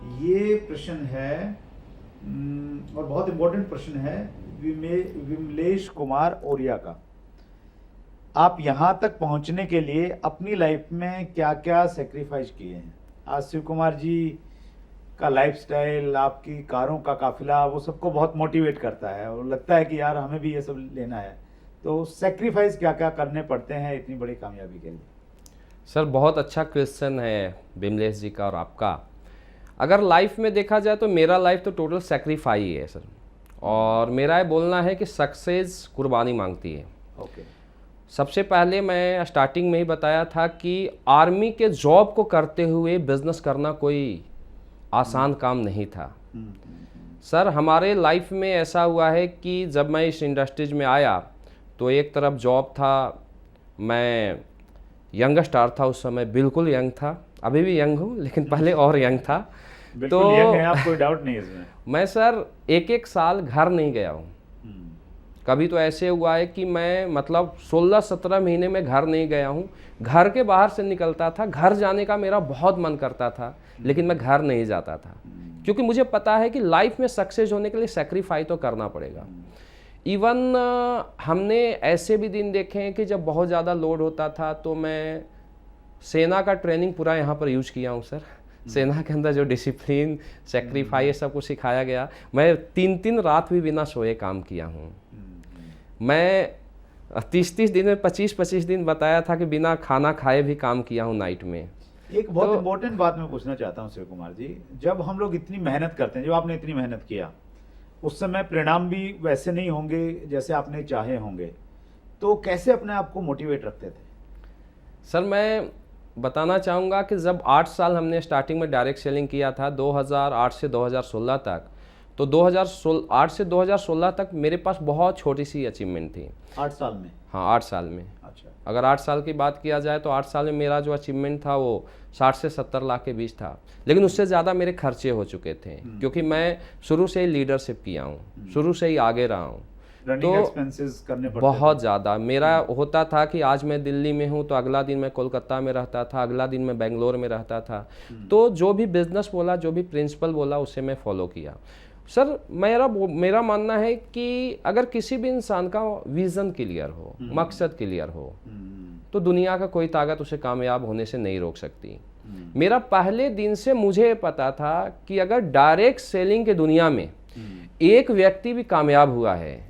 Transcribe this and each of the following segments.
ये प्रश्न है और बहुत इंपॉर्टेंट प्रश्न है विमलेश कुमार ओरिया का। आप यहाँ तक पहुँचने के लिए अपनी लाइफ में क्या क्या सेक्रीफाइस किए हैं? आज शिव कुमार जी का लाइफस्टाइल, आपकी कारों का काफिला, वो सबको बहुत मोटिवेट करता है और लगता है कि यार हमें भी ये सब लेना है। तो सेक्रीफाइस क्या क्या करने पड़ते हैं इतनी बड़ी कामयाबी के लिए? सर बहुत अच्छा क्वेश्चन है विमलेश जी का और आपका। अगर लाइफ में देखा जाए तो मेरा लाइफ तो टोटल सेक्रीफाई है सर। और मेरा ये बोलना है कि सक्सेस कुर्बानी मांगती है। ओके। सबसे पहले मैं स्टार्टिंग में ही बताया था कि आर्मी के जॉब को करते हुए बिजनेस करना कोई आसान काम नहीं था। सर हमारे लाइफ में ऐसा हुआ है कि जब मैं इस इंडस्ट्रीज में आया तो एक तरफ जॉब था, मैं यंग स्टार था उस समय, बिल्कुल यंग था, अभी भी यंग हूँ लेकिन पहले और यंग था। बिल्कुल तो यंग है आप, कोई डाउट नहीं इसमें। मैं सर एक साल घर नहीं गया हूँ। कभी तो ऐसे हुआ है कि मैं मतलब 16-17 महीने में घर नहीं गया हूँ। घर के बाहर से निकलता था, घर जाने का मेरा बहुत मन करता था लेकिन मैं घर नहीं जाता था, क्योंकि मुझे पता है कि लाइफ में सक्सेस होने के लिए सेक्रीफाइस तो करना पड़ेगा। इवन हमने ऐसे भी दिन देखे हैं कि जब बहुत ज़्यादा लोड होता था तो मैं सेना का ट्रेनिंग पूरा यहाँ पर यूज किया हूँ सर। सेना के अंदर जो डिसिप्लिन, सेक्रीफाइस सब कुछ सिखाया गया, मैं 3-3 रात भी बिना सोए काम किया हूँ। मैं 30-30 दिन में 25-25 दिन बताया था कि बिना खाना खाए भी काम किया हूँ नाइट में। एक बहुत इम्पोर्टेंट बात मैं पूछना चाहता हूँ शिव कुमार जी, जब हम लोग इतनी मेहनत करते हैं, जब आपने इतनी मेहनत किया, उस समय परिणाम भी वैसे नहीं होंगे जैसे आपने चाहे होंगे, तो कैसे अपने आप को मोटिवेट रखते थे? सर मैं बताना चाहूँगा कि जब 8 साल हमने स्टार्टिंग में डायरेक्ट सेलिंग किया था 2008 से 2016 तक, तो 2008 से 2016 तक मेरे पास बहुत छोटी सी अचीवमेंट थी। 8 साल में? हाँ 8 साल में। अच्छा। अगर 8 साल की बात किया जाए तो 8 साल में मेरा जो अचीवमेंट था वो 60 से 70 लाख के बीच था, लेकिन उससे ज़्यादा मेरे खर्चे हो चुके थे क्योंकि मैं शुरू से ही लीडरशिप किया हूँ, शुरू से ही आगे रहा हूँ। तो एक्सपेंसेस करने पड़ते बहुत ज़्यादा मेरा होता था कि आज मैं दिल्ली में हूँ तो अगला दिन मैं कोलकाता में रहता था, अगला दिन मैं बेंगलोर में रहता था। तो जो भी बिजनेस बोला, जो भी प्रिंसिपल बोला, उसे मैं फॉलो किया। सर मेरा मानना है कि अगर किसी भी इंसान का विज़न क्लियर हो, मकसद क्लियर हो, तो दुनिया का कोई ताकत उसे कामयाब होने से नहीं रोक सकती। मेरा पहले दिन से मुझे पता था कि अगर डायरेक्ट सेलिंग के दुनिया में एक व्यक्ति भी कामयाब हुआ है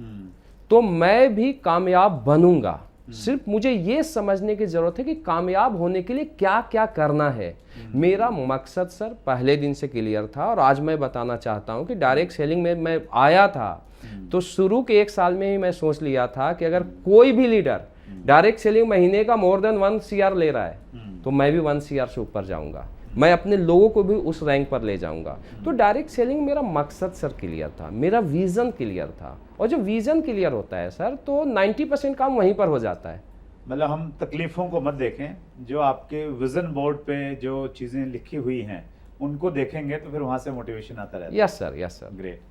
तो मैं भी कामयाब बनूंगा। सिर्फ मुझे ये समझने की जरूरत है कि कामयाब होने के लिए क्या क्या करना है। मेरा मकसद सर पहले दिन से क्लियर था और आज मैं बताना चाहता हूं कि डायरेक्ट सेलिंग में मैं आया था तो शुरू के 1 साल में ही मैं सोच लिया था कि अगर कोई भी लीडर डायरेक्ट सेलिंग महीने का मोर देन 1 CR ले रहा है तो मैं भी 1 CR से ऊपर जाऊंगा, मैं अपने लोगों को भी उस रैंक पर ले जाऊंगा। तो डायरेक्ट सेलिंग मेरा मकसद सर क्लियर था, मेरा विजन क्लियर था, और जो विजन क्लियर होता है सर तो 90% काम वहीं पर हो जाता है। मतलब हम तकलीफों को मत देखें, जो आपके विजन बोर्ड पे जो चीज़ें लिखी हुई हैं उनको देखेंगे तो फिर वहाँ से मोटिवेशन आता रहता है। Yes sir, yes sir. Great.